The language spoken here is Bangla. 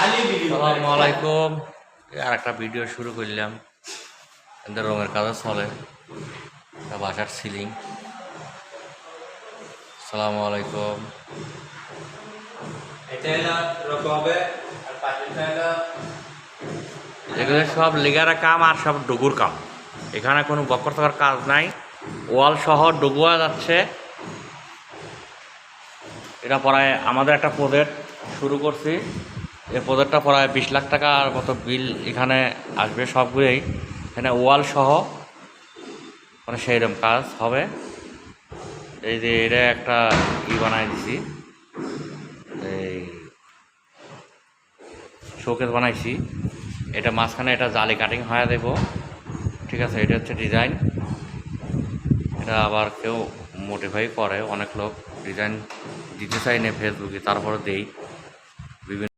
আসসালামু আলাইকুম। আর একটা ভিডিও শুরু করলাম। এদের রঙের কাজ চলে, বাসার সিলিং। আসসালামু আলাইকুম। এগুলো সব লিগারা কাম আর সব ডুগুর কাম। এখানে কোনো বকর থাকার কাজ নাই। ওয়াল সহ ডুগুয়া যাচ্ছে। এটা প্রায় আমাদের একটা প্রজেক্ট শুরু করছি। এই প্রজেক্টটা প্রায় 20 লাখ টাকার মতো বিল এখানে আসবে সবগুলোই। এখানে ওয়াল সহ মানে সেইরকম কাজ হবে। এই যে এটা একটা বানাই দিছি, এই শোকেস বানাইছি। এটা মাঝখানে এটা জালি কাটিং হয়ে দেব, ঠিক আছে। এটা হচ্ছে ডিজাইন। এটা আবার কেউ মোটিফাই করে, অনেক লোক ডিজাইন দিতে চাই না ফেসবুকে, তারপরে দেই বিভিন্ন